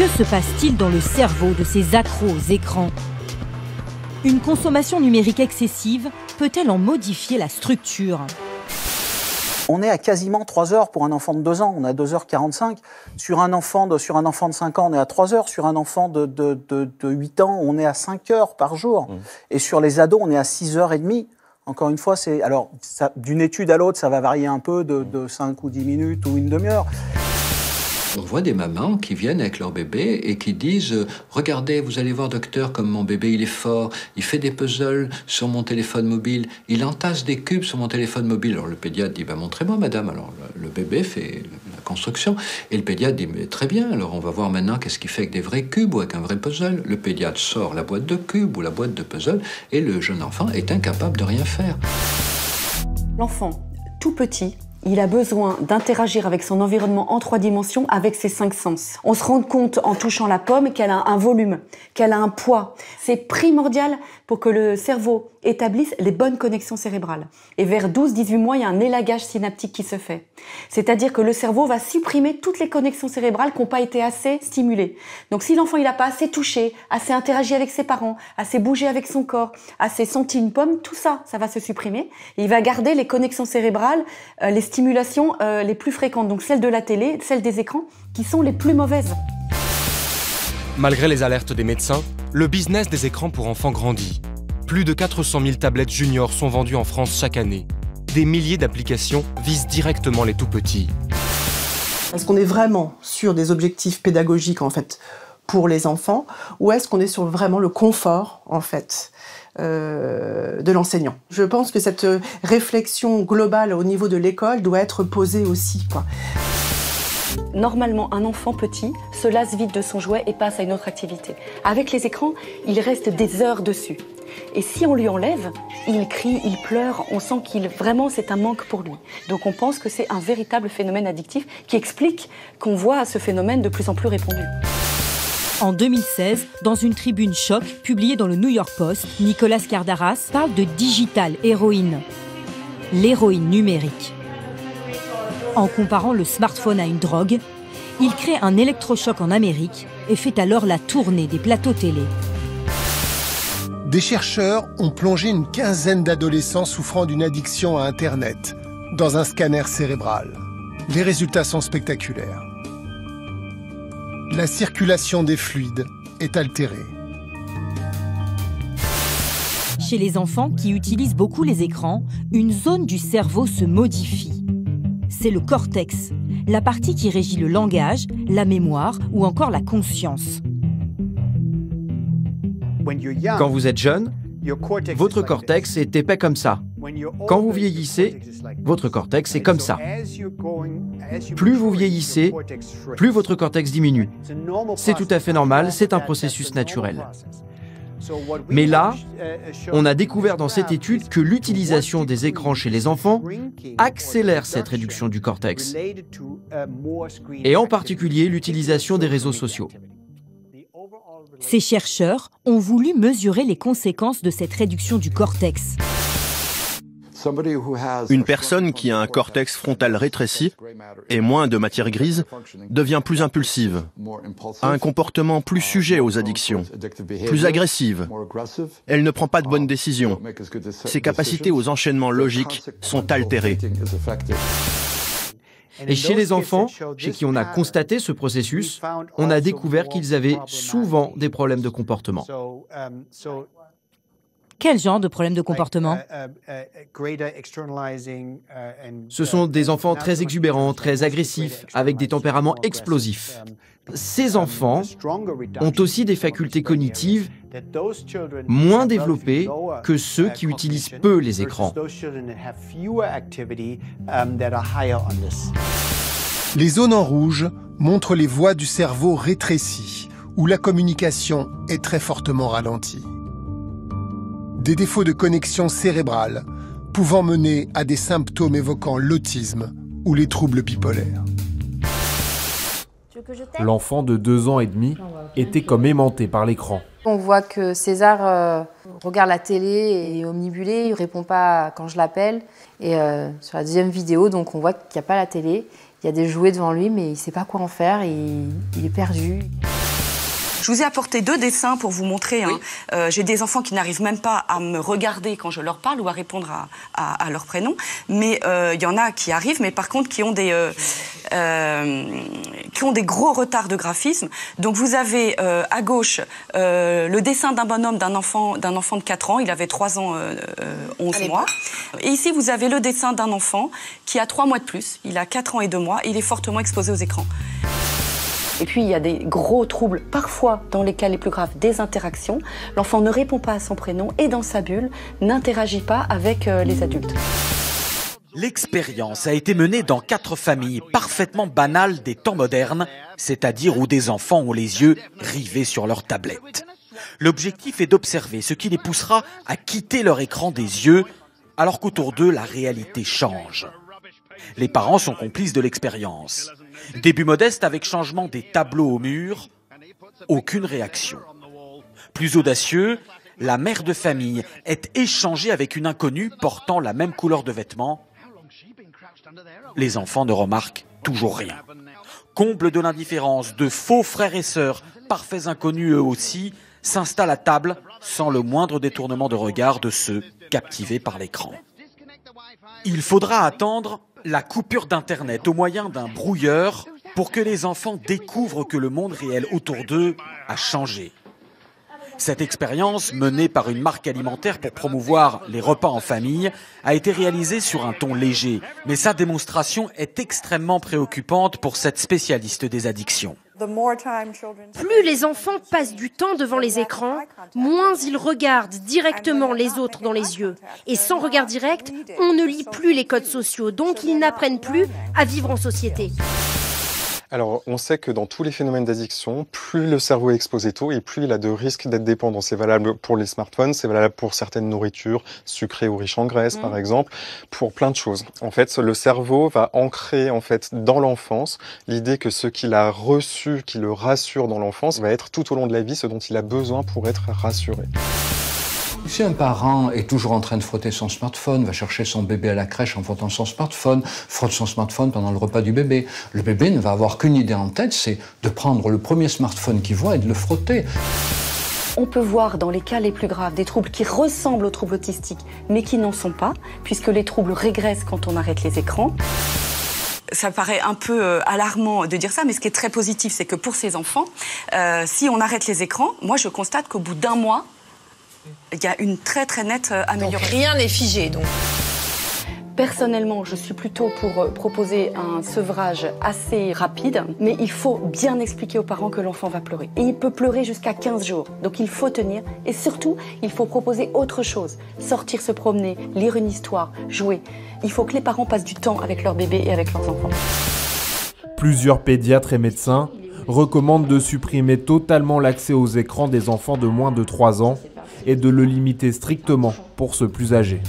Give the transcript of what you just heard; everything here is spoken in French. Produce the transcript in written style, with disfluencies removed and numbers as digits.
Que se passe-t-il dans le cerveau de ces accros aux écrans? Une consommation numérique excessive peut-elle en modifier la structure? On est à quasiment 3 heures pour un enfant de 2 ans, on est à 2h45. Sur un enfant de 5 ans, on est à 3 heures. Sur un enfant de 8 ans, on est à 5 heures par jour. Et sur les ados, on est à 6h30. Encore une fois, d'une étude à l'autre, ça va varier un peu de 5 ou 10 minutes ou une demi-heure. On voit des mamans qui viennent avec leur bébé et qui disent « Regardez, vous allez voir docteur comme mon bébé il est fort, il fait des puzzles sur mon téléphone mobile, il entasse des cubes sur mon téléphone mobile. » Alors le pédiatre dit « Montrez-moi madame. » Alors le bébé fait la construction et le pédiatre dit « Mais très bien, alors on va voir maintenant qu'est-ce qu'il fait avec des vrais cubes ou avec un vrai puzzle. » Le pédiatre sort la boîte de cubes ou la boîte de puzzle et le jeune enfant est incapable de rien faire. L'enfant, tout petit, il a besoin d'interagir avec son environnement en 3 dimensions avec ses 5 sens. On se rend compte en touchant la pomme qu'elle a un volume, qu'elle a un poids. C'est primordial pour que le cerveau établisse les bonnes connexions cérébrales. Et vers 12-18 mois, il y a un élagage synaptique qui se fait. C'est-à-dire que le cerveau va supprimer toutes les connexions cérébrales qui n'ont pas été assez stimulées. Donc si l'enfant n'a pas assez touché, assez interagi avec ses parents, assez bougé avec son corps, assez senti une pomme, tout ça, ça va se supprimer. Et il va garder les connexions cérébrales, les stimulations les plus fréquentes, donc celles de la télé, celles des écrans, qui sont les plus mauvaises. Malgré les alertes des médecins, le business des écrans pour enfants grandit. Plus de 400 000 tablettes juniors sont vendues en France chaque année. Des milliers d'applications visent directement les tout-petits. Est-ce qu'on est vraiment sur des objectifs pédagogiques en fait pour les enfants, ou est-ce qu'on est sur vraiment le confort en fait de l'enseignant? Je pense que cette réflexion globale au niveau de l'école doit être posée aussi, quoi. Normalement, un enfant petit se lasse vite de son jouet et passe à une autre activité. Avec les écrans, il reste des heures dessus. Et si on lui enlève, il crie, il pleure, on sent vraiment c'est un manque pour lui. Donc on pense que c'est un véritable phénomène addictif qui explique qu'on voit ce phénomène de plus en plus répandu. En 2016, dans une tribune choc publiée dans le New York Post, Nicolas Kardaras parle de digital héroïne, l'héroïne numérique. En comparant le smartphone à une drogue, il crée un électrochoc en Amérique et fait alors la tournée des plateaux télé. Des chercheurs ont plongé une quinzaine d'adolescents souffrant d'une addiction à Internet dans un scanner cérébral. Les résultats sont spectaculaires. La circulation des fluides est altérée. Chez les enfants qui utilisent beaucoup les écrans, une zone du cerveau se modifie. C'est le cortex, la partie qui régit le langage, la mémoire ou encore la conscience. Quand vous êtes jeune, votre cortex est épais comme ça. Quand vous vieillissez, votre cortex est comme ça. Plus vous vieillissez, plus votre cortex diminue. C'est tout à fait normal, c'est un processus naturel. Mais là, on a découvert dans cette étude que l'utilisation des écrans chez les enfants accélère cette réduction du cortex, et en particulier l'utilisation des réseaux sociaux. Ces chercheurs ont voulu mesurer les conséquences de cette réduction du cortex. Une personne qui a un cortex frontal rétréci et moins de matière grise devient plus impulsive, a un comportement plus sujet aux addictions, plus agressive. Elle ne prend pas de bonnes décisions. Ses capacités aux enchaînements logiques sont altérées. Et chez les enfants, chez qui on a constaté ce processus, on a découvert qu'ils avaient souvent des problèmes de comportement. Quel genre de problème de comportement? Ce sont des enfants très exubérants, très agressifs, avec des tempéraments explosifs. Ces enfants ont aussi des facultés cognitives moins développées que ceux qui utilisent peu les écrans. Les zones en rouge montrent les voies du cerveau rétrécies, où la communication est très fortement ralentie. Des défauts de connexion cérébrale pouvant mener à des symptômes évoquant l'autisme ou les troubles bipolaires. L'enfant de 2 ans et demi était comme aimanté par l'écran. On voit que César regarde la télé et est omnibulé, il ne répond pas quand je l'appelle. Et sur la deuxième vidéo, donc on voit qu'il n'y a pas la télé, il y a des jouets devant lui, mais il ne sait pas quoi en faire et il est perdu. Je vous ai apporté 2 dessins pour vous montrer. Hein. J'ai des enfants qui n'arrivent même pas à me regarder quand je leur parle ou à répondre à leur prénom. Mais il y en a qui arrivent, mais par contre qui ont des gros retards de graphisme. Donc vous avez à gauche le dessin d'un bonhomme d'un enfant de 4 ans. Il avait 3 ans, 11 mois. Et ici, vous avez le dessin d'un enfant qui a 3 mois de plus. Il a 4 ans et 2 mois. Et il est fortement exposé aux écrans. Et puis, il y a des gros troubles, parfois, dans les cas les plus graves, des interactions. L'enfant ne répond pas à son prénom et dans sa bulle, n'interagit pas avec les adultes. L'expérience a été menée dans 4 familles parfaitement banales des temps modernes, c'est-à-dire où des enfants ont les yeux rivés sur leur tablette. L'objectif est d'observer ce qui les poussera à quitter leur écran des yeux, alors qu'autour d'eux, la réalité change. Les parents sont complices de l'expérience. Début modeste avec changement des tableaux au mur, aucune réaction. Plus audacieux, la mère de famille est échangée avec une inconnue portant la même couleur de vêtements. Les enfants ne remarquent toujours rien. Comble de l'indifférence, de faux frères et sœurs, parfaits inconnus eux aussi, s'installent à table sans le moindre détournement de regard de ceux captivés par l'écran. Il faudra attendre la coupure d'Internet au moyen d'un brouilleur pour que les enfants découvrent que le monde réel autour d'eux a changé. Cette expérience, menée par une marque alimentaire pour promouvoir les repas en famille, a été réalisée sur un ton léger, mais sa démonstration est extrêmement préoccupante pour cette spécialiste des addictions. Plus les enfants passent du temps devant les écrans, moins ils regardent directement les autres dans les yeux. Et sans regard direct, on ne lit plus les codes sociaux, donc ils n'apprennent plus à vivre en société. Alors, on sait que dans tous les phénomènes d'addiction, plus le cerveau est exposé tôt et plus il a de risques d'être dépendant. C'est valable pour les smartphones, c'est valable pour certaines nourritures sucrées ou riches en graisse, par exemple, pour plein de choses. En fait, le cerveau va ancrer dans l'enfance l'idée que ce qu'il a reçu, qui le rassure dans l'enfance, va être tout au long de la vie ce dont il a besoin pour être rassuré. Si un parent est toujours en train de frotter son smartphone, va chercher son bébé à la crèche en frottant son smartphone, frotte son smartphone pendant le repas du bébé, le bébé ne va avoir qu'une idée en tête, c'est de prendre le premier smartphone qu'il voit et de le frotter. On peut voir dans les cas les plus graves des troubles qui ressemblent aux troubles autistiques, mais qui n'en sont pas, puisque les troubles régressent quand on arrête les écrans. Ça paraît un peu alarmant de dire ça, mais ce qui est très positif, c'est que pour ces enfants, si on arrête les écrans, moi je constate qu'au bout d'1 mois, il y a une très très nette amélioration. Donc rien n'est figé, donc. Personnellement, je suis plutôt pour proposer un sevrage assez rapide, mais il faut bien expliquer aux parents que l'enfant va pleurer. Et il peut pleurer jusqu'à 15 jours, donc il faut tenir. Et surtout, il faut proposer autre chose. Sortir se promener, lire une histoire, jouer. Il faut que les parents passent du temps avec leur bébé et avec leurs enfants. Plusieurs pédiatres et médecins recommandent de supprimer totalement l'accès aux écrans des enfants de moins de 3 ans et de le limiter strictement pour ceux plus âgés.